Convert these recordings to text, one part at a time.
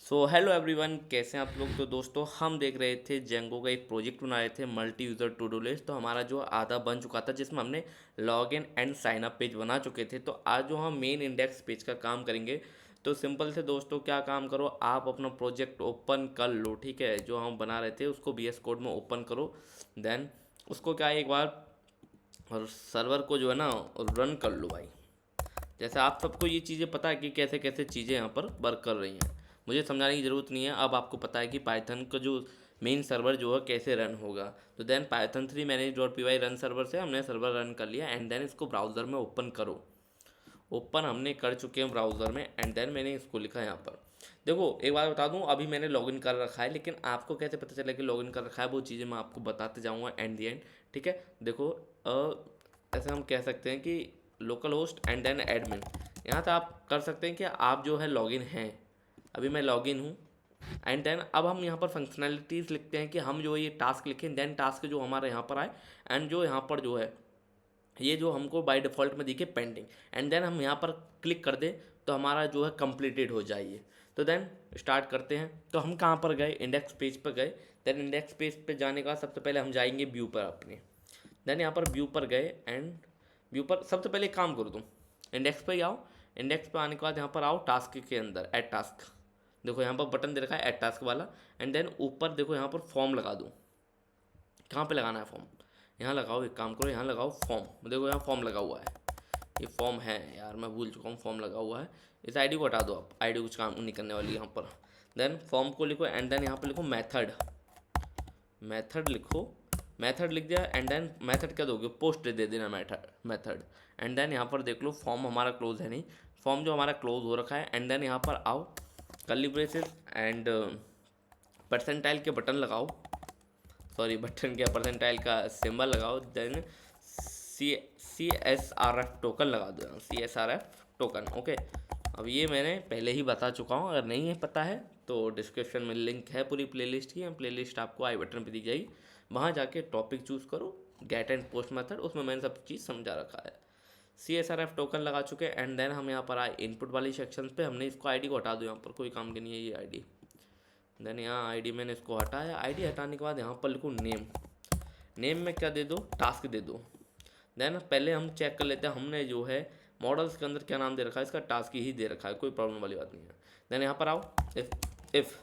So hello everyone, कैसे हैं आप लोग। तो दोस्तों हम देख रहे थे जेंगो का एक प्रोजेक्ट बना रहे थे multi user to do list. तो हमारा जो आधा बन चुका था जिसमें हमने log in and sign up page बना चुके थे। तो आज जो हम मेन इंडेक्स पेज का काम करेंगे, तो सिंपल से दोस्तों क्या काम करो, आप अपना प्रोजेक्ट ओपन कर लो। ठीक है, जो हम बना रहे थे उसको बी एस कोड में ओपन करो। देन उसको क्या है, एक बार और सर्वर को जो है ना रन कर लो भाई। जैसे आप सबको ये चीज़ें पता है कि कैसे कैसे चीज़ें यहाँ पर वर्क कर रही हैं, मुझे समझाने की ज़रूरत नहीं है। अब आपको पता है कि पाइथन का जो मेन सर्वर जो है कैसे रन होगा। तो then Python 3 manage dot p y run server से हमने सर्वर रन कर लिया एंड देन इसको ब्राउज़र में ओपन करो। ओपन हमने कर चुके हैं ब्राउज़र में एंड देन मैंने इसको लिखा है यहाँ पर। देखो एक बात बता दूँ, अभी मैंने लॉगिन कर रखा है, लेकिन आपको कैसे पता चला कि लॉगिन कर रखा है वो चीज़ें मैं आपको बताते जाऊँगा एंड दी एंड। ठीक है, देखो ऐसे हम कह सकते हैं कि local host and then admin, यहाँ तो आप कर सकते हैं कि आप जो है लॉगिन हैं। अभी मैं लॉगिन हूँ एंड देन अब हम यहाँ पर फंक्शनैलिटीज़ लिखते हैं कि हम जो ये टास्क लिखें, देन टास्क जो हमारे यहाँ पर आए एंड जो यहाँ पर जो है ये जो हमको बाय डिफ़ॉल्ट में दिखे पेंडिंग, एंड देन हम यहाँ पर क्लिक कर दें तो हमारा जो है कंप्लीटेड हो जाइए। तो देन स्टार्ट करते हैं। तो हम कहाँ पर गए, इंडेक्स पेज पर गए। देन इंडेक्स पेज पे जाने के बाद सबसे पहले हम जाएंगे व्यू पर अपने। देन यहाँ पर व्यू पर गए एंड व्यू पर सबसे पहले एक काम करो, तुम इंडेक्स पे ही आओ। इंडेक्स पे आने के बाद यहाँ पर आओ टास्क के अंदर, ऐड टास्क। देखो यहाँ पर बटन दे रखा है ऐड टास्क वाला। एंड देन ऊपर देखो यहाँ पर फॉर्म लगा दूँ। कहाँ पे लगाना है फॉर्म, यहाँ लगाओ। एक काम करो, यहाँ लगाओ फॉर्म। देखो यहाँ फॉर्म लगा हुआ है, ये फॉर्म है यार, मैं भूल चुका हूँ फॉर्म लगा हुआ है। इस आईडी को हटा दो, आप आईडी कुछ काम नहीं करने वाली यहाँ पर। देन फॉर्म को लिखो एंड देन यहाँ पर लिखो मेथड। मेथड लिखो, मेथड लिख दिया एंड देन मेथड क्या दोगे, पोस्ट दे देना मेथड मेथड। एंड देन यहाँ पर देख लो फॉर्म हमारा क्लोज है नहीं, फॉर्म जो हमारा क्लोज हो रखा है। एंड देन यहाँ पर आओ, कर्ली ब्रेसेस एंड परसेंटाइल के बटन लगाओ, सॉरी बटन क्या, परसेंटाइल का सिंबल लगाओ। Then C S R F token लगा दो, C S R F token. Okay, अब ये मैंने पहले ही बता चुका हूँ, अगर नहीं है पता है तो डिस्क्रिप्शन में लिंक है पूरी प्लेलिस्ट की। प्लेलिस्ट आपको आई बटन पे दी जाएगी, वहाँ जाके टॉपिक चूज़ करो, गेट एंड पोस्ट मेथड, उसमें मैंने सब चीज़ समझा रखा है। C S R F token लगा चुके हैं एंड देन हम यहाँ पर आए इनपुट वाली सेक्शन पे। हमने इसको आईडी को हटा दो, यहाँ पर कोई काम की नहीं है ये आईडी। देन यहाँ आईडी मैंने इसको हटाया। आईडी हटाने के बाद यहाँ पर लिखो नेम। नेम में क्या दे दो, टास्क दे दो। देन पहले हम चेक कर लेते हैं हमने जो है मॉडल्स के अंदर क्या नाम दे रखा है, इसका टास्क ही दे रखा है, कोई प्रॉब्लम वाली बात नहीं है। देन यहाँ पर आओ, इफ़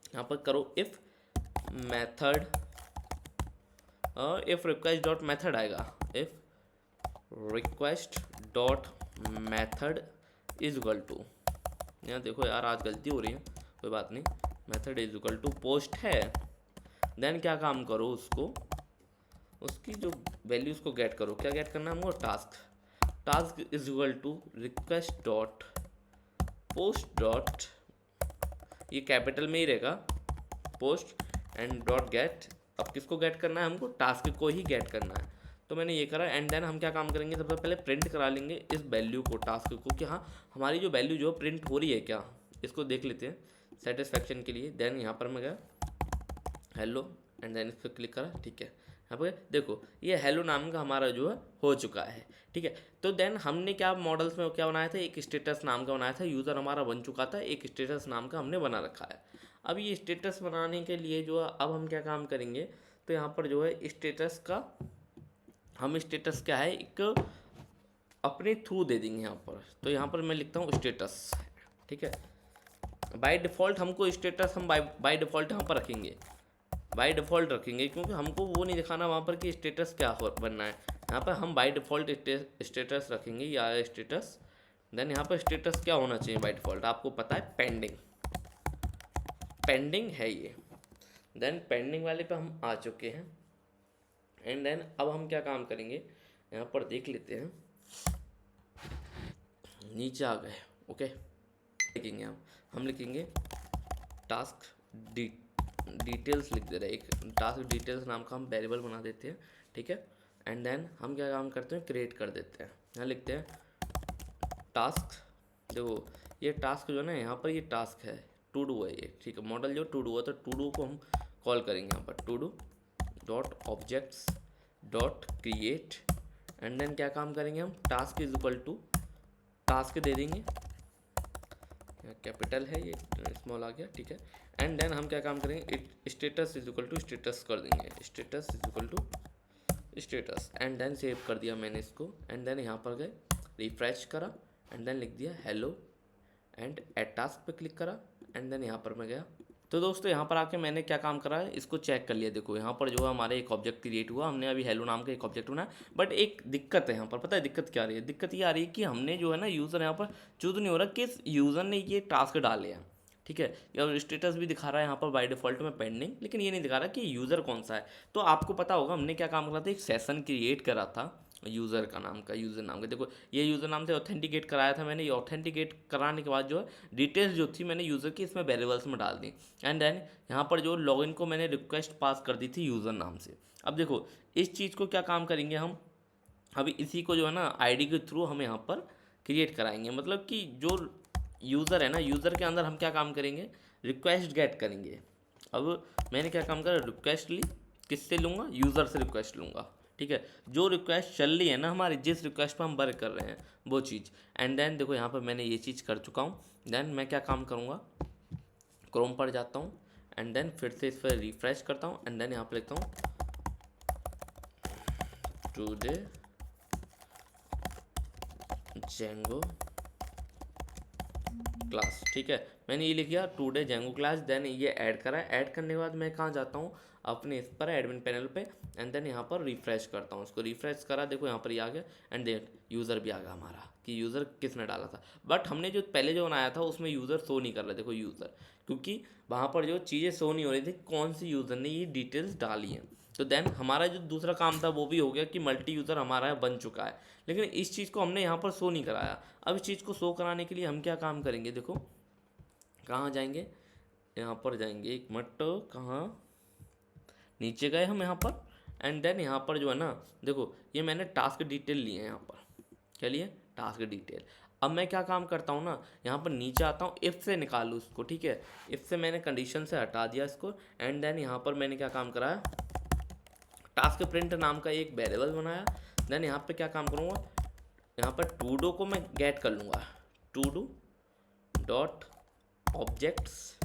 यहाँ पर करो if method, if request dot method आएगा, if request dot method is equal to, यहाँ देखो यार आज गलती हो रही है, कोई बात नहीं, method is equal to post है। देन क्या काम करो, उसको उसकी जो वैल्यूज़ को गेट करो। क्या गेट करना है हमको, task. Task is equal to request dot post dot, ये कैपिटल में ही रहेगा, पोस्ट एंड डॉट गेट। अब किसको गेट करना है हमको, टास्क को ही गेट करना है। तो मैंने ये करा एंड देन हम क्या काम करेंगे, सबसे पहले प्रिंट करा लेंगे इस वैल्यू को, टास्क को, कि हाँ हमारी जो वैल्यू जो प्रिंट हो रही है क्या, इसको देख लेते हैं सेटिस्फेक्शन के लिए। देन यहाँ पर मैं गया हेलो एंड देन इस पर क्लिक करा। ठीक है, यहाँ पर देखो ये हेलो नाम का हमारा जो है हो चुका है। ठीक है, तो देन हमने क्या मॉडल्स में क्या बनाया था, एक स्टेटस नाम का बनाया था, यूज़र हमारा बन चुका था, एक स्टेटस नाम का हमने बना रखा है। अब ये स्टेटस बनाने के लिए जो है अब हम क्या काम करेंगे, तो यहाँ पर जो है स्टेटस का हम स्टेटस क्या है एक अपने थ्रू दे देंगे यहाँ पर। तो यहाँ पर मैं लिखता हूँ स्टेटस। ठीक है, बाय डिफ़ॉल्ट हमको स्टेटस हम बाय डिफ़ॉल्ट यहाँ पर रखेंगे, बाय डिफ़ॉल्ट रखेंगे, क्योंकि हमको वो नहीं दिखाना वहाँ पर कि स्टेटस क्या हो बनना है। यहाँ पर हम बाय डिफ़ॉल्ट स्टेटस रखेंगे या स्टेटस। देन यहाँ पर स्टेटस क्या होना चाहिए बाय डिफ़ॉल्ट, आपको पता है पेंडिंग, पेंडिंग है ये। देन पेंडिंग वाले पे हम आ चुके हैं एंड देन अब हम क्या काम करेंगे, यहाँ पर देख लेते हैं, नीचे आ गए। ओके, लिखेंगे हम लिखेंगे टास्क डिटेल्स लिख दे रहे हैं, एक टास्क डिटेल्स नाम का हम वेरिएबल बना देते हैं। ठीक है, एंड देन हम क्या काम करते हैं, क्रिएट कर देते हैं। यहाँ लिखते हैं टास्क। देखो ये टास्क जो है ना, यहाँ पर ये टास्क है, टू डू है ये। ठीक है, मॉडल जो टू डू है, तो टू डू को हम कॉल करेंगे यहाँ पर, to do dot objects dot create. And then क्या काम करेंगे हम, task is equal to task दे देंगे यहाँ कैपिटल है, ये स्मॉल आ गया, ठीक है। एंड देन हम क्या काम करेंगे, status is equal to status कर देंगे, status is equal to status. And then save कर दिया मैंने इसको। एंड देन यहाँ पर गए, रिफ्रेश करा, एंड देन लिख दिया हेलो, एंड एड टास्क पे क्लिक करा, एंड देन यहाँ पर मैं गया। तो दोस्तों यहाँ पर आके मैंने क्या काम करा है, इसको चेक कर लिया। देखो यहाँ पर जो है हमारे एक ऑब्जेक्ट क्रिएट हुआ, हमने अभी हेलो नाम का एक ऑब्जेक्ट बनाया। बट एक दिक्कत है यहाँ पर, पता है दिक्कत क्या आ रही है? दिक्कत ये आ रही है कि हमने जो है ना यूज़र यहाँ पर चूज नहीं हो रहा, किस यूज़र ने ये टास्क डाले हैं, ठीक है। और स्टेटस भी दिखा रहा है यहाँ पर बाय डिफ़ॉल्ट में पेंडिंग, लेकिन ये नहीं दिखा रहा कि यूज़र कौन सा है। तो आपको पता होगा हमने क्या काम करा था, एक सेशन क्रिएट करा था यूज़र का नाम का, यूज़र नाम का। देखो ये यूज़र नाम से ऑथेंटिकेट कराया था मैंने। ये ऑथेंटिकेट कराने के बाद जो है डिटेल्स जो थी मैंने यूज़र की इसमें वेरिएबल्स में डाल दी। एंड देन यहाँ पर जो लॉगिन को मैंने रिक्वेस्ट पास कर दी थी यूज़र नाम से। अब देखो इस चीज़ को क्या काम करेंगे हम, अभी इसी को जो है ना आईडी के थ्रू हम यहाँ पर क्रिएट कराएंगे। मतलब कि जो यूज़र है ना, यूज़र के अंदर हम क्या काम करेंगे, रिक्वेस्ट गेट करेंगे। अब मैंने क्या काम करा, रिक्वेस्ट ली, किससे लूँगा, यूज़र से रिक्वेस्ट लूँगा, ठीक है। जो रिक्वेस्ट चल रही है ना हमारी, जिस रिक्वेस्ट पर हम वर्क कर रहे हैं वो चीज़। एंड देन देखो यहाँ पर मैंने ये चीज़ कर चुका हूँ। देन मैं क्या काम करूँगा, क्रोम पर जाता हूँ, एंड देन फिर से इस पर रिफ्रेश करता हूँ, एंड देन यहाँ पर लिखता हूँ टुडे जेंगो क्लास, ठीक है। मैंने ये लिख दिया टुडे जेंगो क्लास। देन ये ऐड करा। ऐड करने के बाद मैं कहाँ जाता हूँ, अपने इस पर एडमिन पैनल पे, एंड देन यहाँ पर रिफ्रेश करता हूँ। उसको रिफ्रेश करा, देखो यहाँ पर ये आ गया, एंड देन यूज़र भी आ गया हमारा कि यूज़र किसने डाला था। बट हमने जो पहले जो बनाया था उसमें यूज़र शो नहीं कर रहा, देखो यूज़र, क्योंकि वहाँ पर जो चीज़ें शो नहीं हो रही थी कौन सी यूज़र ने ये डिटेल्स डाली हैं। तो देन हमारा जो दूसरा काम था वो भी हो गया कि मल्टी यूज़र हमारा बन चुका है। लेकिन इस चीज़ को हमने यहाँ पर शो नहीं कराया। अब इस चीज़ को शो कराने के लिए हम क्या काम करेंगे, देखो कहाँ जाएंगे, यहाँ पर जाएंगे, एक मिनट, कहाँ, नीचे गए हम यहाँ पर। एंड देन यहाँ पर जो है ना, देखो ये मैंने टास्क डिटेल लिए हैं यहाँ पर, क्या लिए, टास्क डिटेल। अब मैं क्या काम करता हूँ ना, यहाँ पर नीचे आता हूँ, इफ़ से निकालूँ उसको, ठीक है। इफ़ से मैंने कंडीशन से हटा दिया इसको। एंड देन यहाँ पर मैंने क्या काम कराया, टास्क प्रिंट नाम का एक वेरिएबल बनाया। देन यहाँ पर क्या काम करूँगा, यहाँ पर टूडो को मैं गेट कर लूँगा, टूडो डॉट ऑब्जेक्ट्स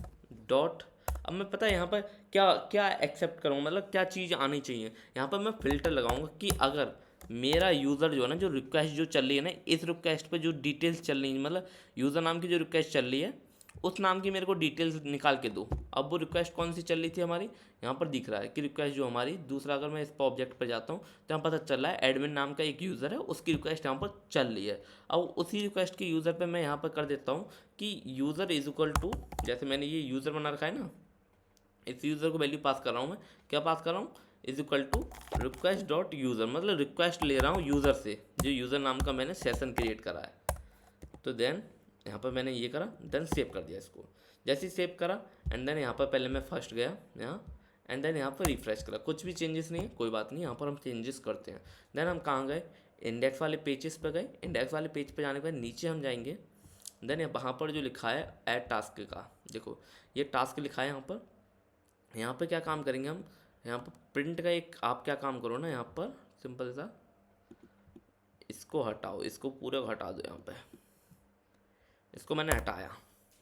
डॉट। अब मैं पता है यहाँ पर क्या क्या एक्सेप्ट करूँगा, मतलब क्या चीज़ आनी चाहिए। यहाँ पर मैं फ़िल्टर लगाऊंगा कि अगर मेरा यूज़र जो है ना, जो रिक्वेस्ट जो चल रही है ना, इस रिक्वेस्ट पे जो डिटेल्स चल रही है, मतलब यूज़र नाम की जो रिक्वेस्ट चल रही है उस नाम की मेरे को डिटेल्स निकाल के दो। अब वो रिक्वेस्ट कौन सी चल रही थी हमारी, यहाँ पर दिख रहा है कि रिक्वेस्ट जो हमारी दूसरा, अगर मैं इस पर ऑब्जेक्ट पर जाता हूँ तो यहाँ पता चल रहा है एडमिन नाम का एक यूज़र है, उसकी रिक्वेस्ट यहाँ पर चल रही है। अब उसी रिक्वेस्ट के यूज़र पे मैं यहाँ पर कर देता हूँ कि यूज़र इज इक्वल टू, जैसे मैंने ये यूज़र बना रखा है ना, इस यूज़र को वैल्यू पास कर रहा हूँ मैं, क्या पास कर रहा हूँ, is equal to request dot user, मतलब रिक्वेस्ट ले रहा हूँ यूज़र से, जो यूज़र नाम का मैंने सेशन क्रिएट करा है। तो देन यहाँ पर मैंने ये करा, देन सेव कर दिया इसको। जैसे ही सेव करा, एंड देन यहाँ पर पहले मैं फर्स्ट गया यहाँ, एंड देन यहाँ पर रिफ्रेश करा, कुछ भी चेंजेस नहीं है, कोई बात नहीं, यहाँ पर हम चेंजेस करते हैं। देन हम कहाँ गए, इंडेक्स वाले पेजेस पर गए। इंडेक्स वाले पेज पर जाने के बाद नीचे हम जाएंगे। देन वहाँ पर जो लिखा है ऐड टास्क का, देखो ये टास्क लिखा है यहाँ पर। यहाँ पे क्या काम करेंगे हम, यहाँ पर प्रिंट का एक आप क्या काम करो ना, यहाँ पर सिंपल सा इसको हटाओ, इसको पूरे को हटा दो यहाँ पे, इसको मैंने हटाया।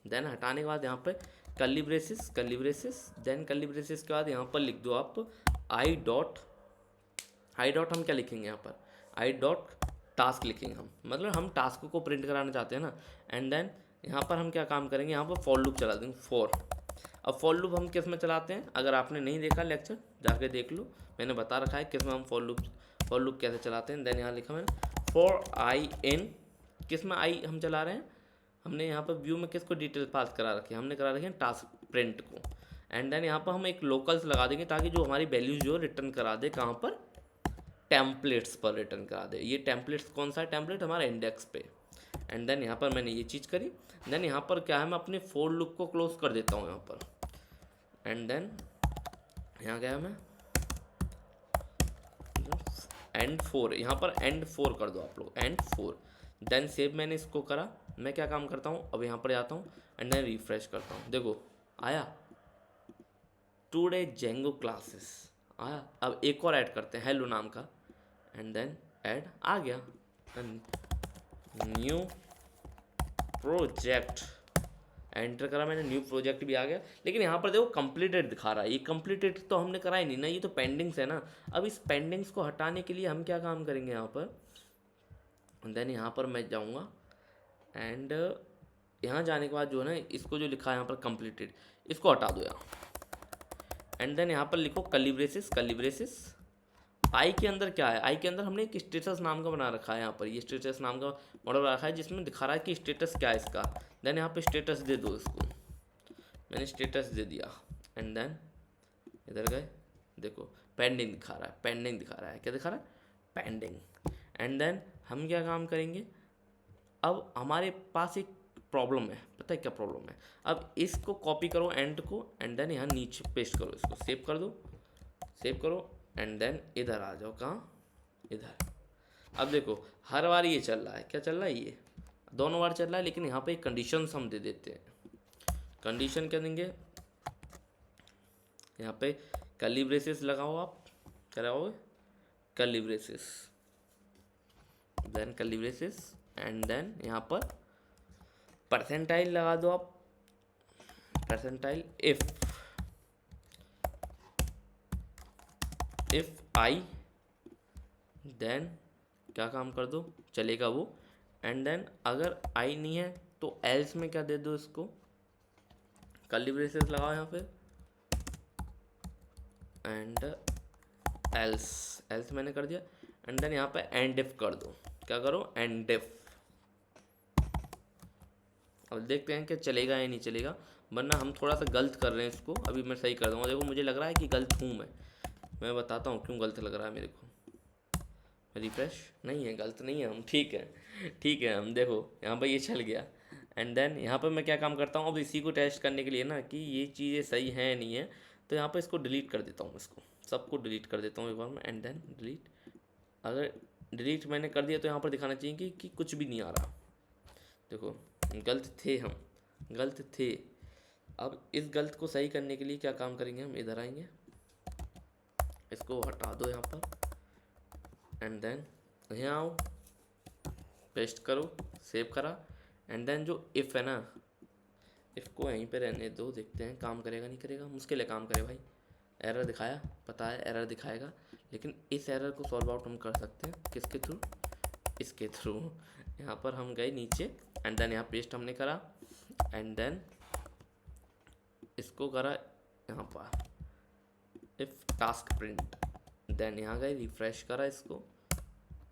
देन हटाने के बाद यहाँ पे curly braces, curly braces, then curly braces के बाद यहाँ पर लिख दो आप आई डॉट, आई डॉट हम क्या लिखेंगे यहाँ पर, आई डॉट टास्क लिखेंगे हम, मतलब हम टास्क को प्रिंट कराना चाहते हैं ना। एंड देन यहाँ पर हम क्या काम करेंगे, यहाँ पर फॉर लूप चला देंगे, फॉर। अब फॉर लूप हम किस में चलाते हैं, अगर आपने नहीं देखा लेक्चर जाके देख लो, मैंने बता रखा है किस में हम फॉर लूप कैसे चलाते हैं। देन यहाँ लिखा मैंने फॉर आई इन, किस में आई हम चला रहे हैं, हमने यहाँ पर व्यू में किसको डिटेल पास करा रखी है, हमने करा रखी है टास्क प्रिंट को। एंड देन यहाँ पर हम एक लोकल्स लगा देंगे ताकि जो हमारी वैल्यूज जो रिटर्न करा दे, कहाँ पर, टेम्पलेट्स पर रिटर्न करा दे। ये टेम्पलेट्स कौन सा है, टेम्पलेट हमारा इंडेक्स पे। एंड देन यहाँ पर मैंने ये चीज़ करी। देन यहाँ पर क्या है, मैं अपने फॉर लूप को क्लोज कर देता हूँ यहाँ पर। एंड देन यहाँ गया मैं एंड 4, यहाँ पर एंड 4 कर दो आप लोग, एंड 4। देन सेव मैंने इसको करा। मैं क्या काम करता हूँ, अब यहाँ पर जाता हूँ एंड देन रिफ्रेश करता हूँ, देखो आया टुडे जेंगो क्लासेस आया। अब एक और ऐड करते हैं हेलो नाम का, एंड देन ऐड आ गया, न्यू प्रोजेक्ट एंटर करा मैंने, न्यू प्रोजेक्ट भी आ गया। लेकिन यहाँ पर देखो कंप्लीटेड दिखा रहा है, ये कंप्लीटेड तो हमने करा ही नहीं ना, ये तो पेंडिंग्स है ना। अब इस पेंडिंग्स को हटाने के लिए हम क्या काम करेंगे यहाँ पर, देन यहाँ पर मैं जाऊँगा एंड यहाँ जाने के बाद जो है ना, इसको जो लिखा है यहाँ पर कंप्लीटेड, इसको हटा दो यहाँ। एंड देन यहाँ पर लिखो कलिब्रेसिस, कलिब्रेसिस। आई के अंदर क्या है, आई के अंदर हमने एक स्टेटस नाम का बना रखा है, यहाँ पर ये स्टेटस नाम का मॉडल बना रखा है जिसमें दिखा रहा है कि स्टेटस क्या है इसका। देन यहाँ पे स्टेटस दे दो इसको, मैंने स्टेटस दे दिया। एंड देन इधर गए, देखो पेंडिंग दिखा रहा है, पेंडिंग दिखा रहा है, क्या दिखा रहा है, पेंडिंग। एंड देन हम क्या काम करेंगे, अब हमारे पास एक प्रॉब्लम है, पता है क्या प्रॉब्लम है। अब इसको कॉपी करो एंड को, एंड देन यहाँ नीचे पेस्ट करो, इसको सेव कर दो, सेव करो। एंड देन इधर आ जाओ, कहाँ, इधर। अब देखो हर बार ये चल रहा है, क्या चल रहा है, ये दोनों बार चल रहा है। लेकिन यहाँ पे एक कंडीशन हम दे देते हैं। कंडीशन क्या देंगे, यहाँ पे कर्ली ब्रेसेस लगाओ, आप क्या लगाओगे, curly braces, then curly braces. And then यहाँ पर परसेंटाइल लगा दो आप, परसेंटाइल इफ आई, देन क्या काम कर दो, चलेगा वो। एंड देन अगर आई नहीं है तो एल्स में क्या दे दो, इसको कर्ली ब्रेसेस लगाओ यहाँ पे, एंड एल्स, एल्स मैंने कर दिया। एंड देन यहाँ पे एंड इफ कर दो, क्या करो, एंड इफ। अब देखते हैं कि चलेगा या नहीं चलेगा, वरना हम थोड़ा सा गलत कर रहे हैं इसको, अभी मैं सही कर दूँगा। देखो मुझे लग रहा है कि गलत हूँ मैं बताता हूँ क्यों गलत लग रहा है मेरे को। रिफ्रेश, नहीं है, गलत नहीं है हम, ठीक है, ठीक है हम, देखो यहाँ पर ये चल गया। एंड देन यहाँ पर मैं क्या काम करता हूँ, अब इसी को टेस्ट करने के लिए ना कि ये चीज़ें सही हैं या नहीं है, तो यहाँ पर इसको डिलीट कर देता हूँ, इसको सबको डिलीट कर देता हूँ एक बार में। एंड देन डिलीट, अगर डिलीट मैंने कर दिया तो यहाँ पर दिखाना चाहिए कि कुछ भी नहीं आ रहा। देखो गलत थे हम, गलत थे। अब इस गलत को सही करने के लिए क्या काम करेंगे, हम इधर आएंगे, इसको हटा दो यहाँ पर। एंड देन यहाँ आओ, पेस्ट करो, सेव करा। एंड देन जो इफ़ है ना, इफ़ को यहीं पे रहने दो, देखते हैं काम करेगा नहीं करेगा, मुश्किल है काम करे भाई। एरर दिखाया, पता है एरर दिखाएगा, लेकिन इस एरर को सॉल्व आउट हम कर सकते हैं किसके थ्रू, इसके थ्रू। यहाँ पर हम गए नीचे, एंड देन यहाँ पेस्ट हमने करा। एंड देन इसको करा यहाँ पर इफ़ टास्क प्रिंट, देन यहाँ गए रिफ्रेश करा, इसको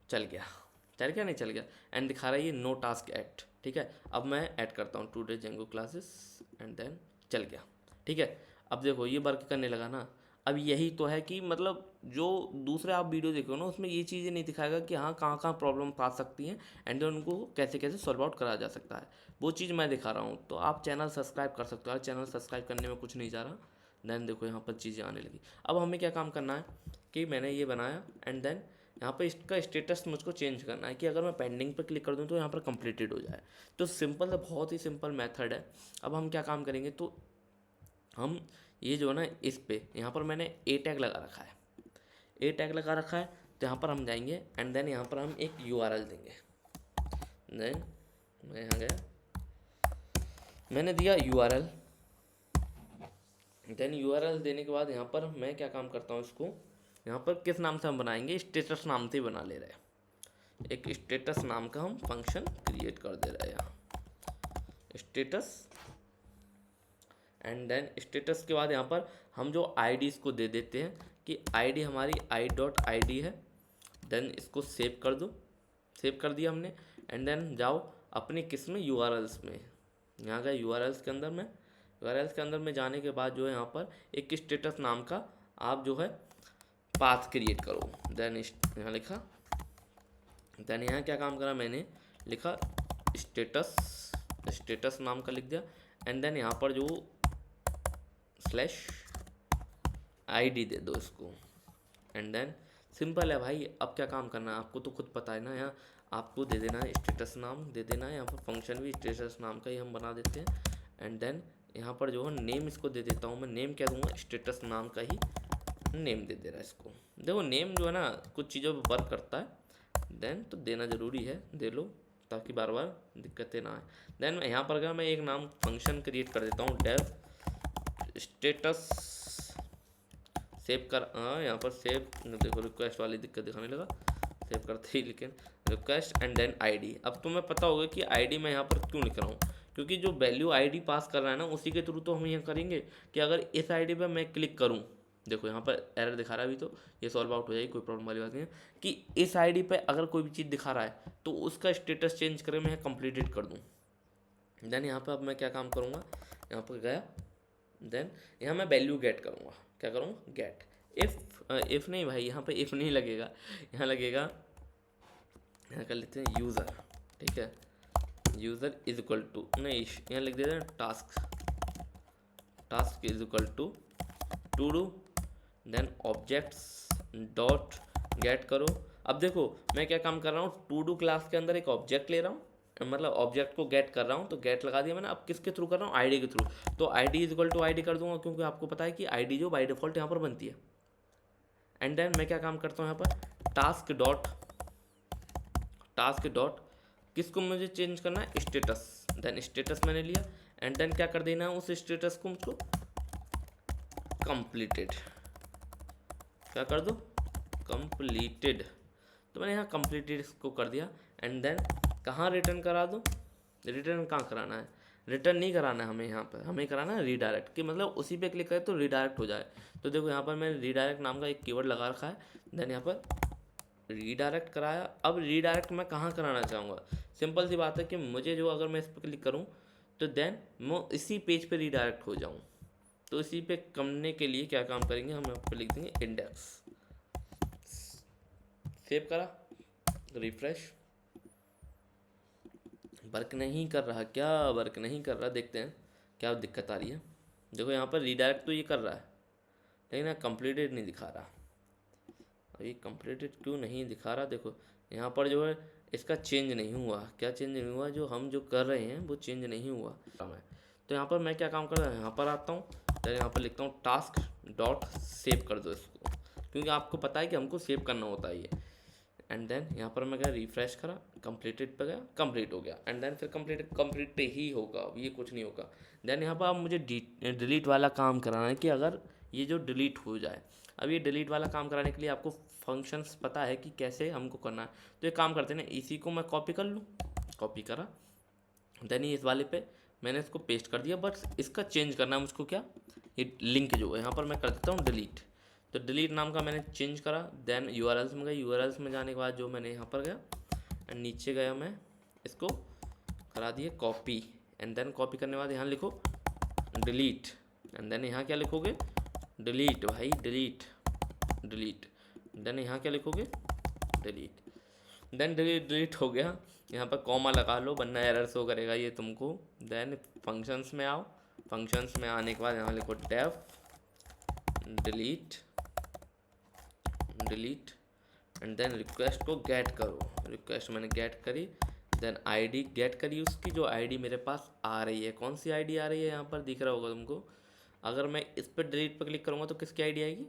चल गया, चल गया नहीं चल गया। एंड दिखा रहा है ये नो टास्क ऐड, ठीक है। अब मैं ऐड करता हूँ todo Django classes, and then चल गया, ठीक है। अब देखो ये वर्क करने लगा ना। अब यही तो है कि मतलब जो दूसरे आप वीडियो देखो ना, उसमें ये चीज़ें नहीं दिखाएगा कि हाँ कहाँ कहाँ प्रॉब्लम आ सकती हैं, एंड उनको कैसे कैसे सॉल्व आउट करा जा सकता है, वो चीज़ मैं दिखा रहा हूँ। तो आप चैनल सब्सक्राइब कर सकते हो, चैनल सब्सक्राइब करने में कुछ नहीं जा रहा। देन देखो यहाँ पर चीज़ें आने लगी। अब हमें क्या काम करना है कि मैंने ये बनाया, एंड देन यहाँ पर इसका स्टेटस मुझको चेंज करना है कि अगर मैं पेंडिंग पर क्लिक कर दूँ तो यहाँ पर कंप्लीटेड हो जाए। तो सिंपल है, बहुत ही सिंपल मेथड है। अब हम क्या काम करेंगे, तो हम ये जो है ना, इस पे यहाँ पर मैंने ए टैग लगा रखा है, ए टैग लगा रखा है। तो यहाँ पर हम जाएंगे, एंड देन यहाँ पर हम एक URL देंगे। देन मैं यहाँ गया, मैंने दिया URL। देन URL देने के बाद यहाँ पर मैं क्या काम करता हूँ, इसको यहाँ पर किस नाम से हम बनाएंगे, स्टेटस नाम से ही बना ले रहे हैं। एक स्टेटस नाम का हम फंक्शन क्रिएट कर दे रहे हैं यहाँ, स्टेटस। एंड देन स्टेटस के बाद यहाँ पर हम जो IDs को दे देते हैं कि ID हमारी i.id है। देन इसको सेव कर दो, सेव कर दिया हमने। एंड देन जाओ अपने किस में, URLs में, यहाँ गए URLs के अंदर में। URLs के अंदर में जाने के बाद जो है यहाँ पर एक स्टेटस नाम का आप जो है पाथ क्रिएट करो। देन यहाँ लिखा, देन यहाँ क्या काम करा, मैंने लिखा स्टेटस, स्टेटस नाम का लिख दिया। एंड देन यहाँ पर जो /ID दे दो इसको। एंड देन सिंपल है भाई, अब क्या काम करना है आपको तो खुद पता है ना। यहाँ आपको दे देना है स्टेटस नाम, दे देना है यहाँ पर फंक्शन भी स्टेटस नाम का ही हम बना देते हैं। एंड देन यहाँ पर जो है नेम इसको दे देता हूँ मैं, नेम क्या दूंगा, स्टेटस नाम का ही नेम दे दे रहा है इसको। देखो नेम जो है ना कुछ चीज़ों पर वर्क करता है, देन तो देना ज़रूरी है, दे लो ताकि बार बार दिक्कतें ना आए। देन यहाँ पर अगर मैं एक नाम फंक्शन क्रिएट कर देता हूँ, डेव स्टेटस सेव कर, हाँ यहाँ पर सेव, देखो रिक्वेस्ट वाली दिक्कत दिखाने लगा सेव करते ही, लेकिन रिक्वेस्ट एंड देन आईडी। अब तुम्हें पता होगा कि आईडी मैं यहाँ पर क्यों लिख रहा हूँ, क्योंकि जो वैल्यू आईडी पास कर रहा है ना उसी के थ्रू तो हम यहाँ करेंगे कि अगर इस आईडी पे मैं क्लिक करूँ, देखो यहाँ पर एरर दिखा रहा है, अभी तो ये सॉल्व आउट हो जाएगी, कोई प्रॉब्लम वाली बात नहीं है, कि इस आईडी पे अगर कोई भी चीज़ दिखा रहा है तो उसका स्टेटस चेंज करके मैं कंप्लीटेड कर दूँ। देन यहाँ पर अब मैं क्या काम करूँगा, यहाँ पर गया, देन यहाँ मैं वैल्यू गेट करूँगा, क्या करूँगा, गेट इफ़ नहीं भाई, यहाँ पे इफ़ नहीं लगेगा, यहाँ लगेगा, यहाँ कर लेते हैं यूज़र, ठीक है, यूज़र इज इक्वल टू, नहीं यहाँ लिख देते हैं task, task is equal to do, then objects dot get करो। अब देखो मैं क्या काम कर रहा हूँ, टू डू क्लास के अंदर एक ऑब्जेक्ट ले रहा हूँ, मतलब ऑब्जेक्ट को गेट कर रहा हूँ, तो गेट लगा दिया मैंने। अब किसके थ्रू कर रहा हूँ, आईडी के थ्रू, तो ID is equal to ID कर दूंगा, क्योंकि आपको पता है कि आईडी जो बाय डिफॉल्ट यहाँ पर बनती है। एंड देन मैं क्या काम करता हूँ यहाँ पर, टास्क डॉट किसको मुझे चेंज करना है, स्टेटस, देन स्टेटस मैंने लिया, एंड देन क्या कर देना है, उस स्टेटस को मुझको कंप्लीटेड, क्या कर दो, कंप्लीटेड, तो मैंने यहाँ कंप्लीटेड इसको कर दिया। एंड देन कहाँ रिटर्न करा दो, रिटर्न कहाँ कराना है, रिटर्न नहीं कराना है हमें, यहाँ पर हमें कराना है रीडायरेक्ट, कि मतलब उसी पे क्लिक करें तो रीडायरेक्ट हो जाए। तो देखो यहाँ पर मैंने रीडायरेक्ट नाम का एक कीवर्ड लगा रखा है, देन यहाँ पर रीडायरेक्ट कराया। अब रीडायरेक्ट मैं कहाँ कराना चाहूँगा, सिंपल सी बात है कि मुझे जो, अगर मैं इस पर क्लिक करूँ तो देन मैं इसी पेज पे रीडायरेक्ट हो जाऊँ, तो इसी पे करने के लिए क्या काम करेंगे, हम यहाँ पे लिख देंगे इंडेक्स, सेव करा, रिफ्रेश, वर्क नहीं कर रहा, क्या वर्क नहीं कर रहा, देखते हैं क्या दिक्कत आ रही है। देखो यहाँ पर रीडायरेक्ट तो ये कर रहा है, लेकिन ना कंप्लीटेड नहीं दिखा रहा। अभी कंप्लीटेड क्यों नहीं दिखा रहा, देखो यहाँ पर जो है इसका चेंज नहीं हुआ, क्या चेंज नहीं हुआ, जो हम जो कर रहे हैं वो चेंज नहीं हुआ मैं। तो यहाँ पर मैं क्या काम कर रहा हूँ, यहाँ पर आता हूँ, तो यहाँ पर लिखता हूँ टास्क डॉट सेव कर दो इसको, क्योंकि आपको पता है कि हमको सेव करना होता है ये। एंड देन यहाँ पर मैं गया, रिफ्रेश करा, कंप्लीटेड पे गया, कंप्लीट हो गया, एंड देन फिर कंप्लीट ही होगा, ये कुछ नहीं होगा। देन यहाँ पर अब मुझे डिलीट वाला काम कराना है, कि अगर ये जो डिलीट हो जाए, अब ये डिलीट वाला काम कराने के लिए आपको फंक्शंस पता है कि कैसे हमको करना है। तो एक काम करते हैं ना, इसी को मैं कॉपी कर लूँ, कॉपी करा, देन इस वाले पे मैंने इसको पेस्ट कर दिया, बट इसका चेंज करना है मुझको, क्या, ये लिंक जो है यहाँ पर मैं कर देता हूँ डिलीट, तो डिलीट नाम का मैंने चेंज करा। देन यूआरएल्स में गया, यूआरएल्स में जाने के बाद जो मैंने यहाँ पर गया एंड नीचे गया, मैं इसको करा दिए कॉपी, एंड देन कॉपी करने के बाद यहाँ लिखो डिलीट, एंड देन यहाँ क्या लिखोगे, डिलीट भाई, डिलीट, देन यहाँ क्या लिखोगे, डिलीट, देन डिलीट हो गया। यहाँ पर कॉमा लगा लो वरना एरर शो करेगा ये तुमको। देन फंक्शंस में आओ, फंक्शंस में आने के बाद यहाँ लिखो def delete and then request को गेट करो, रिक्वेस्ट मैंने गेट करी, देन आईडी गेट करी, उसकी जो आईडी मेरे पास आ रही है, कौन सी आईडी आ रही है यहाँ पर दिख रहा होगा तुमको। अगर मैं इस पर डिलीट पर क्लिक करूँगा तो किसकी आईडी आएगी,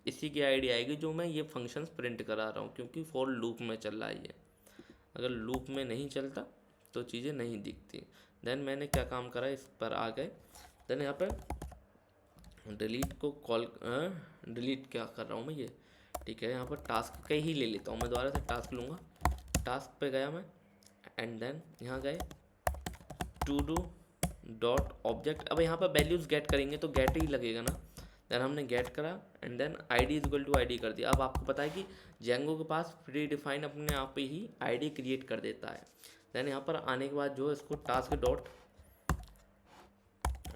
इसी की आईडी आएगी जो मैं ये फंक्शंस प्रिंट करा रहा हूँ, क्योंकि फॉर लूप में चल रहा है ये। अगर लूप में नहीं चलता तो चीज़ें नहीं दिखती। देन मैंने क्या काम करा, इस पर आ गए, देन यहाँ पर डिलीट को कॉल, डिलीट क्या कर रहा हूँ मैं ये, ठीक है, यहाँ पर टास्क का ही ले लेता हूँ मैं, दोबारा से टास्क लूँगा, टास्क पे गया मैं, एंड देन यहाँ गए टू डू डॉट ऑब्जेक्ट। अब यहाँ पर वैल्यूज़ गेट करेंगे तो गेट ही लगेगा ना, देन हमने गेट करा and then ID is equal to ID कर दिया। अब आपको पता है कि जेंगो के पास प्री डिफाइन अपने आप ही आईडी क्रिएट कर देता है। देन यहाँ पर आने के बाद जो इसको task dot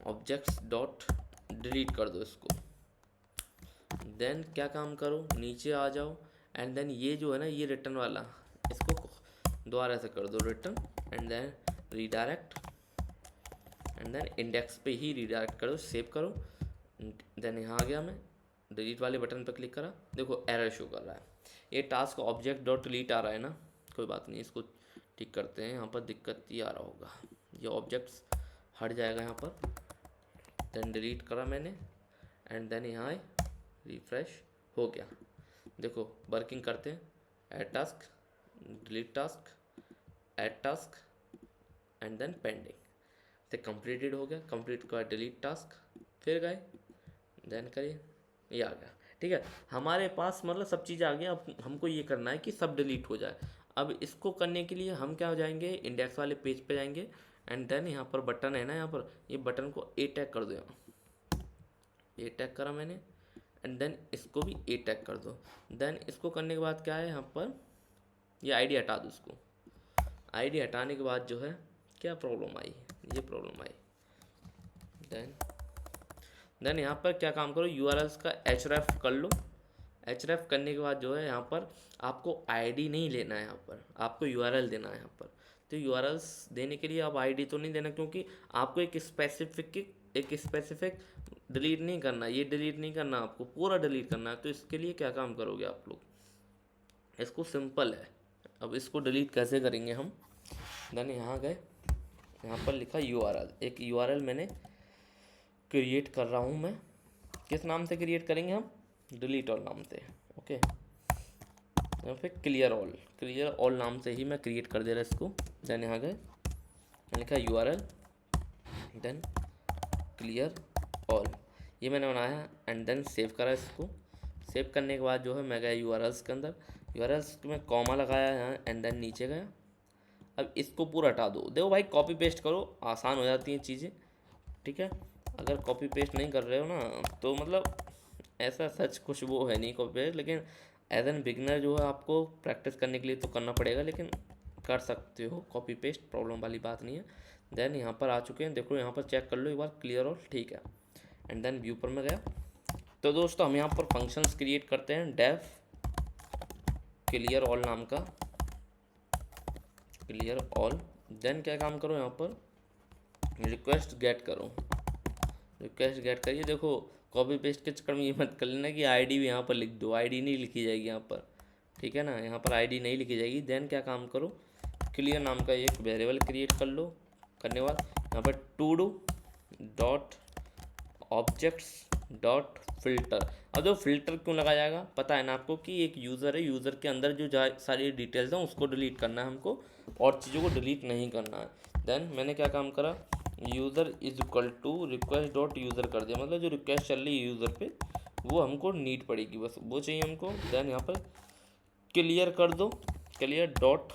objects dot delete कर दो इसको। देन क्या काम करो, नीचे आ जाओ एंड देन ये जो है ना ये रिटर्न वाला, इसको दोबारा से कर दो return and then redirect and then index पे ही रीडायरेक्ट करो, सेव करो। देन यहाँ आ गया, मैं डिलीट वाले बटन पर क्लिक करा, देखो एरर शो कर रहा है, ये टास्क ऑब्जेक्ट डॉट डिलीट आ रहा है ना, कोई बात नहीं, इसको ठीक करते हैं। यहाँ पर दिक्कत ये आ रहा होगा, ये ऑब्जेक्ट्स हट जाएगा यहाँ पर। देन डिलीट करा मैंने एंड देन यहाँ आए, रिफ्रेश हो गया। देखो वर्किंग करते हैं, add task, delete task, add task and then pending, तो कंप्लीटेड हो गया। कंप्लीट का डिलीट टास्क, फिर गए देन करिए, ये आ गया। ठीक है, हमारे पास मतलब सब चीज़ आ गया। अब हमको ये करना है कि सब डिलीट हो जाए। अब इसको करने के लिए हम क्या हो जाएंगे, इंडेक्स वाले पेज पे जाएंगे एंड देन यहाँ पर बटन है ना, यहाँ पर ये बटन को ए टैग कर दो। यहाँ ए टैग करा मैंने एंड देन इसको भी ए टैग कर दो। देन इसको करने के बाद क्या है, यहाँ पर ये आईडी हटा दो। उसको आईडी हटाने के बाद जो है क्या प्रॉब्लम आई, ये प्रॉब्लम आई। देन यहाँ पर क्या काम करो, यूआरएल्स का एचरेफ कर लो। एचरेफ करने के बाद जो है यहाँ पर आपको आईडी नहीं लेना है, यहाँ पर आपको यूआरएल देना है यहाँ पर। तो यूआरएल्स देने के लिए आप आईडी तो नहीं देना, क्योंकि आपको एक स्पेसिफिक डिलीट नहीं करना, ये डिलीट नहीं करना, आपको पूरा डिलीट करना है। तो इसके लिए क्या काम करोगे आप लोग, इसको सिंपल है। अब इसको डिलीट कैसे करेंगे हम, देन यहाँ गए, यहाँ पर लिखा यूआरएल, एक यूआरएल मैंने क्रिएट कर रहा हूँ मैं। किस नाम से क्रिएट करेंगे हम, डिलीट ऑल नाम से। ओके, या फिर क्लियर ऑल नाम से ही मैं क्रिएट कर दे रहा इसको। देन यहाँ गए, लिखा यूआरएल देन क्लियर ऑल, ये मैंने बनाया एंड देन सेव करा इसको। सेव करने के बाद जो है मैं गया यूआरएल्स के अंदर, यूआरएल्स में कॉमा लगाया यहाँ एंड देन नीचे गया। अब इसको पूरा हटा दो। देखो भाई, कॉपी पेस्ट करो, आसान हो जाती हैं चीज़ें। ठीक है, अगर कॉपी पेस्ट नहीं कर रहे हो ना, तो मतलब ऐसा सच कुछ वो है नहीं कॉपी पेस्ट, लेकिन एज एन बिगनर जो है आपको प्रैक्टिस करने के लिए तो करना पड़ेगा, लेकिन कर सकते हो कॉपी पेस्ट, प्रॉब्लम वाली बात नहीं है। देन यहाँ पर आ चुके हैं, देखो यहाँ पर चेक कर लो एक बार, क्लियर ऑल, ठीक है। एंड देन व्यू पर मैं गया, तो दोस्तों हम यहाँ पर फंक्शंस क्रिएट करते हैं, डेफ क्लियर ऑल नाम का, क्लियर ऑल। देन क्या काम करो, यहाँ पर रिक्वेस्ट गेट करो, रिक्वेस्ट गेट करिए। देखो कॉपी पेस्ट के चक्कर में ये मत कर लेना कि आईडी भी यहाँ पर लिख दो, आईडी नहीं लिखी जाएगी यहाँ पर। ठीक है ना, यहाँ पर आईडी नहीं लिखी जाएगी। देन क्या काम करो, क्लियर नाम का एक वेरिएबल क्रिएट कर लो। करने के बाद यहाँ पर to do dot objects dot filter. अब जो फिल्टर क्यों लगाया जाएगा, पता है ना आपको कि एक यूज़र है, यूज़र के अंदर जो सारी डिटेल्स हैं उसको डिलीट करना है हमको, और चीज़ों को डिलीट नहीं करना है। देन मैंने क्या काम करा, user is equal to request dot user कर दिया, मतलब जो रिक्वेस्ट चल रही है यूज़र पे वो हमको नीड पड़ेगी, बस वो चाहिए हमको। देन यहाँ पर क्लियर कर दो, clear dot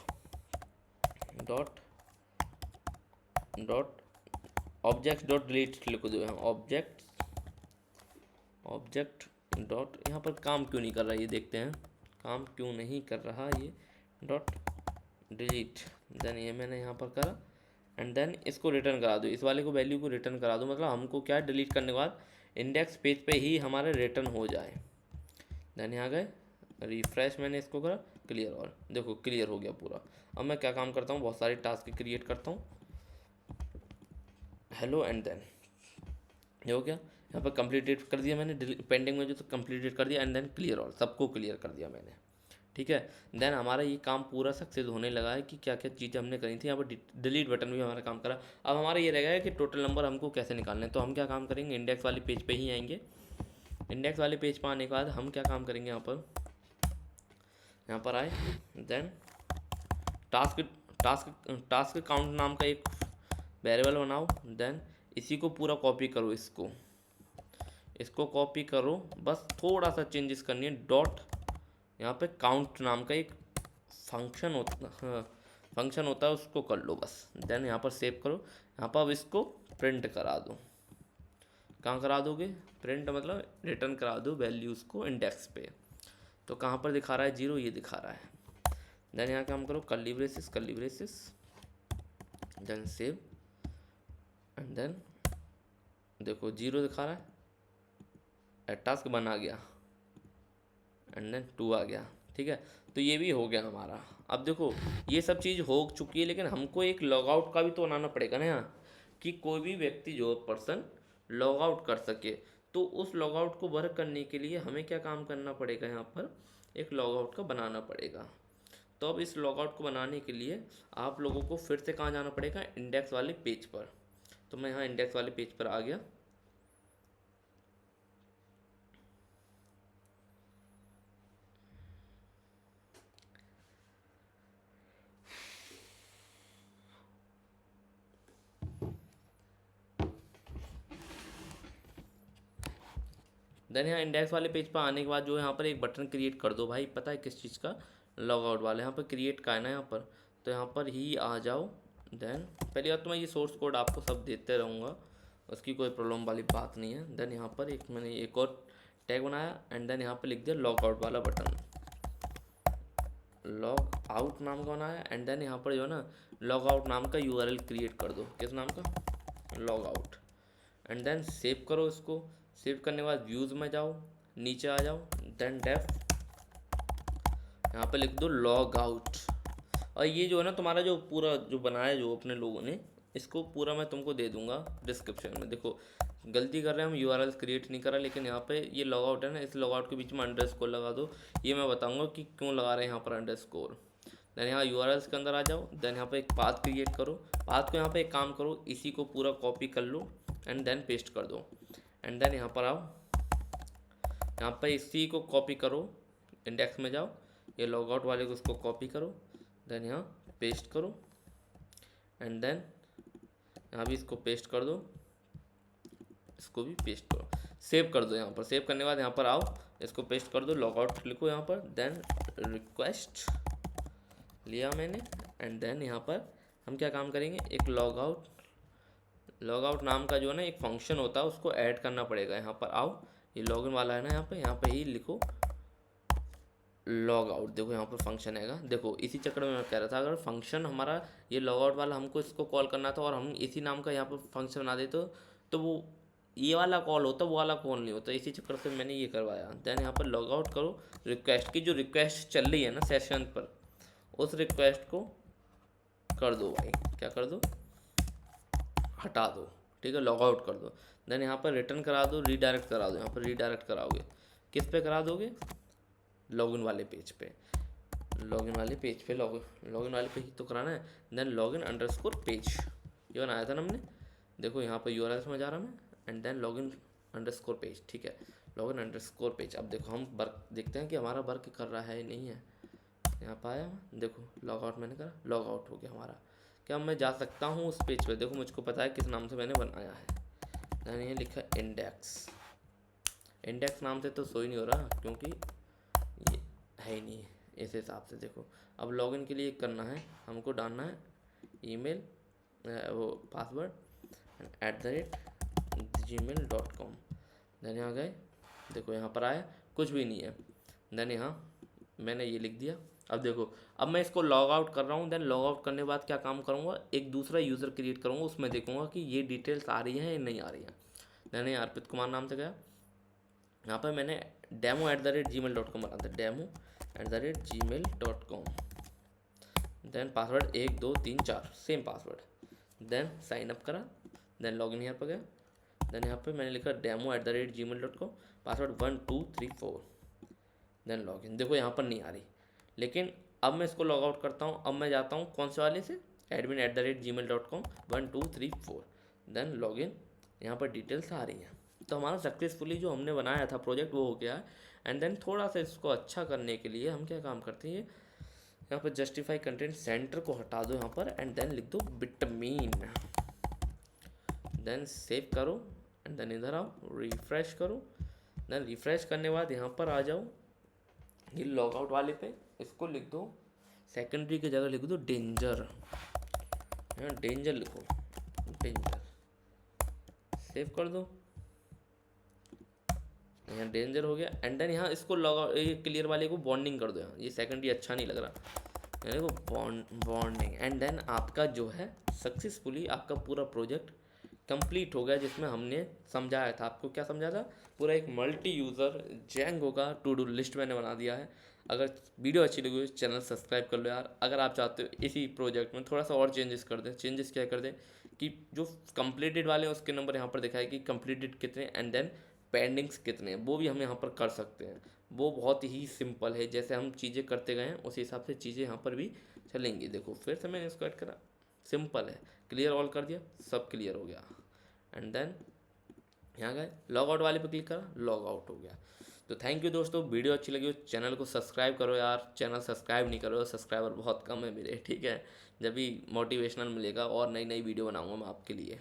dot dot object dot delete लिख दो यहाँ, ऑब्जेक्ट डॉट, यहाँ पर काम क्यों नहीं कर रहा ये देखते हैं, काम क्यों नहीं कर रहा ये, डॉट डिलीट। देन ये मैंने यहाँ पर करा एंड देन इसको रिटर्न करा दो, इस वाले को वैल्यू को रिटर्न करा दो, मतलब हमको क्या डिलीट करने के बाद इंडेक्स पेज पे ही हमारा रिटर्न हो जाए। देन यहाँ गए, रिफ्रेश मैंने इसको करा, क्लियर ऑल, देखो क्लियर हो गया पूरा। अब मैं क्या काम करता हूँ, बहुत सारे टास्क क्रिएट करता हूँ, हेलो एंड देन ये हो गया। यहाँ पर कंप्लीटेड कर दिया मैंने, पेंडिंग में जो तो कंप्लीटेड कर दिया एंड देन क्लियर ऑल, सबको क्लियर कर दिया मैंने। ठीक है, देन हमारा ये काम पूरा सक्सेस होने लगा है कि क्या क्या चीज़ें हमने करी थी। यहाँ पर डिलीट बटन भी हमारा काम करा। अब हमारा ये रहेगा कि टोटल नंबर हमको कैसे निकालने हैं। तो हम क्या काम करेंगे, इंडेक्स वाले पेज पे ही आएंगे। इंडेक्स वाले पेज पर आने के बाद हम क्या काम करेंगे, यहाँ पर आए, then task task task count नाम का एक वेरिएबल बनाओ। देन इसी को पूरा कॉपी करो, इसको कॉपी करो, बस थोड़ा सा चेंजेस करनी है। डॉट यहाँ पे काउंट नाम का एक फंक्शन होता है, उसको कर लो बस। देन यहाँ पर सेव करो। यहाँ पर अब इसको प्रिंट करा दो। कहाँ करा दोगे, प्रिंट मतलब रिटर्न करा दो वैल्यूज़ को इंडेक्स पे। तो कहाँ पर दिखा रहा है, 0, ये दिखा रहा है। देन यहाँ काम करो, curly braces, then save and then देखो 0 दिखा रहा है, टास्क बना गया एंड देन 2 आ गया। ठीक है, तो ये भी हो गया हमारा। अब देखो ये सब चीज़ हो चुकी है, लेकिन हमको एक लॉग आउट का भी तो बनाना पड़ेगा ना यहाँ, कि कोई भी व्यक्ति जो पर्सन लॉग आउट कर सके। तो उस लॉग आउट को वर्क करने के लिए हमें क्या काम करना पड़ेगा, यहाँ पर एक लॉग आउट का बनाना पड़ेगा। तो अब इस लॉग आउट को बनाने के लिए आप लोगों को फिर से कहाँ जाना पड़ेगा, इंडेक्स वाले पेज पर। तो मैं यहाँ इंडेक्स वाले पेज पर आ गया। देन यहाँ इंडेक्स वाले पेज पर आने के बाद जो यहाँ पर एक बटन क्रिएट कर दो भाई, पता है किस चीज़ का, लॉग आउट वाला। यहाँ पर क्रिएट का है ना यहाँ पर, तो यहाँ पर ही आ जाओ। देन पहली बात तो मैं ये सोर्स कोड आपको सब देते रहूँगा, उसकी कोई प्रॉब्लम वाली बात नहीं है। देन यहाँ पर एक मैंने एक और टैग बनाया एंड देन यहाँ पर लिख दिया लॉग आउट वाला बटन, लॉग आउट नाम का बनाया। एंड देन यहाँ पर जो है ना लॉग आउट नाम का यूआरएल क्रिएट कर दो, किस नाम का, log out. And then save करो इसको। सेव करने के बाद व्यूज़ में जाओ, नीचे आ जाओ, देन डेफ यहाँ पे लिख दो लॉग आउट। और ये जो है ना तुम्हारा जो पूरा जो बनाया जो अपने लोगों ने, इसको पूरा मैं तुमको दे दूंगा डिस्क्रिप्शन में। देखो गलती कर रहे हैं हम, यूआरएल क्रिएट नहीं करा, लेकिन यहाँ पे ये लॉग आउट है ना, इस लॉग आउट के बीच में अंडरस्कोर लगा दो। ये मैं बताऊंगा कि क्यों लगा रहे हैं यहाँ पर अंडरस्कोर। देन यहाँ यूआरएल्स के अंदर आ जाओ। देन यहाँ पे एक पाथ क्रिएट करो। पाथ को यहाँ पे एक काम करो, इसी को पूरा कॉपी कर लो एंड देन पेस्ट कर दो। एंड देन यहाँ पर आओ, यहाँ पर इसी को कॉपी करो, इंडेक्स में जाओ, ये लॉग आउट वाले को उसको कॉपी करो, देन यहाँ पेस्ट करो। एंड देन यहाँ भी इसको पेस्ट कर दो, इसको भी पेस्ट करो, सेव कर दो। यहाँ पर सेव करने के बाद यहाँ पर आओ, इसको पेस्ट कर दो, लॉग आउट लिखो यहाँ पर, देन रिक्वेस्ट लिया मैंने। एंड देन यहाँ पर हम क्या काम करेंगे, एक लॉग आउट नाम का जो है ना एक फंक्शन होता है, उसको ऐड करना पड़ेगा। यहाँ पर आओ, ये लॉगिन वाला है ना, यहाँ पे ही लिखो लॉग आउट। देखो यहाँ पर फंक्शन आएगा। देखो इसी चक्कर में मैं कह रहा था, अगर फंक्शन हमारा ये लॉग आउट वाला हमको इसको कॉल करना था और हम इसी नाम का यहाँ पर फंक्शन बना देते तो वो ये वाला कॉल होता, वो वाला कॉल नहीं होता। इसी चक्कर से मैंने ये करवाया। देन यहाँ पर लॉग आउट करो, रिक्वेस्ट की जो रिक्वेस्ट चल रही है ना सेशन पर, उस रिक्वेस्ट को कर दो भाई, क्या कर दो, हटा दो, ठीक है, लॉग आउट कर दो। देन यहाँ पर रिटर्न करा दो, रीडायरेक्ट करा दो। यहाँ पर रीडायरेक्ट कराओगे, किस पे करा दोगे, लॉगिन वाले पेज पे, लॉगिन वाले पे ही तो कराना है। देन लॉगिन अंडरस्कोर पेज, ये बनाया था ना हमने। देखो यहाँ पर यूआरएल में जा रहा मैं, and then login underscore page, ठीक है, लॉगिन अंडरस्कोर पेज। अब देखो हम वर्क देखते हैं कि हमारा वर्क कर रहा है नहीं है। यहाँ पर आया, देखो लॉग आउट मैंने करा, लॉग आउट हो गया हमारा। क्या मैं जा सकता हूँ उस पेज पे, देखो मुझको पता है किस नाम से मैंने बनाया है। मैंने ये लिखा इंडेक्स, इंडेक्स नाम से तो शो ही नहीं हो रहा क्योंकि ये है ही नहीं इस हिसाब से। देखो अब लॉगिन के लिए करना है, हमको डालना है ईमेल, वो पासवर्ड @gmail.com। देन यहाँ गए, देखो यहाँ पर आया, कुछ भी नहीं है। देन यहाँ मैंने ये लिख दिया। अब देखो, अब मैं इसको लॉग आउट कर रहा हूँ। देन लॉग आउट करने के बाद क्या काम करूँगा, एक दूसरा यूज़र क्रिएट करूँगा, उसमें देखूँगा कि ये डिटेल्स आ रही हैं या नहीं आ रही हैं। मैंने अर्पित कुमार नाम से गया, यहाँ पर मैंने demo@gmail.com बना था, demo@gmail.com। Then password 1 2 3 4 same password. Then sign up करा, देन लॉगिन यहाँ पर गया। देन यहाँ पे मैंने लिखा demo@gmail.com, पासवर्ड 1 2 3 4। देन लॉगिन, देखो यहाँ पर नहीं आ रही, लेकिन अब मैं इसको लॉग आउट करता हूँ। अब मैं जाता हूँ कौन से वाले से, admin@gmail.com 1 2 3 4। देन लॉगिन, यहाँ पर डिटेल्स आ रही हैं। तो हमारा सक्सेसफुली जो हमने बनाया था प्रोजेक्ट वो हो गया है। एंड देन थोड़ा सा इसको अच्छा करने के लिए हम क्या काम करते हैं, यहाँ पर जस्टिफाई कंटेंट सेंटर को हटा दो यहाँ पर, एंड देन लिख दो बिटमीन। देन सेव करो एंड देन इधर आओ, रिफ्रेश करो। देन रिफ्रेश करने के बाद यहाँ पर आ जाओ, ये लॉग आउट वाले पे इसको लिख दो, सेकेंडरी की जगह लिख दो डेंजर, यहाँ डेंजर लिखो, डेंजर, सेव कर दो, यहाँ डेंजर हो गया। एंड देन यहाँ इसको लॉग आउट, ये क्लियर वाले को बॉन्डिंग कर दो। यहाँ ये सेकेंडरी अच्छा नहीं लग रहा, यानी को बॉन्डिंग। एंड देन आपका जो है सक्सेसफुली आपका पूरा प्रोजेक्ट कंप्लीट हो गया, जिसमें हमने समझाया था आपको। क्या समझाया था, पूरा एक मल्टी यूज़र जेंगो का टू डू लिस्ट मैंने बना दिया है। अगर वीडियो अच्छी लगी हो चैनल सब्सक्राइब कर लो यार। अगर आप चाहते हो इसी प्रोजेक्ट में थोड़ा सा और चेंजेस कर दें, चेंजेस क्या कर दें कि जो कंप्लीटेड वाले हैं उसके नंबर यहाँ पर दिखाए कि कंप्लीटेड कितने एंड देन पेंडिंग्स कितने हैं, वो भी हम यहाँ पर कर सकते हैं। वो बहुत ही सिंपल है, जैसे हम चीज़ें करते गए हैं उसी हिसाब से चीज़ें यहाँ पर भी चलेंगी। देखो फिर से मैंने इसको ऐड करा, सिंपल है, क्लियर ऑल कर दिया, सब क्लियर हो गया। एंड देन यहाँ गए लॉग आउट वाले पे क्लिक करा, लॉग आउट हो गया। तो थैंक यू दोस्तों, वीडियो अच्छी लगी हो चैनल को सब्सक्राइब करो यार। चैनल सब्सक्राइब नहीं करो, सब्सक्राइबर बहुत कम है मेरे, ठीक है। जब भी मोटिवेशनल मिलेगा और नई नई वीडियो बनाऊँगा मैं आपके लिए।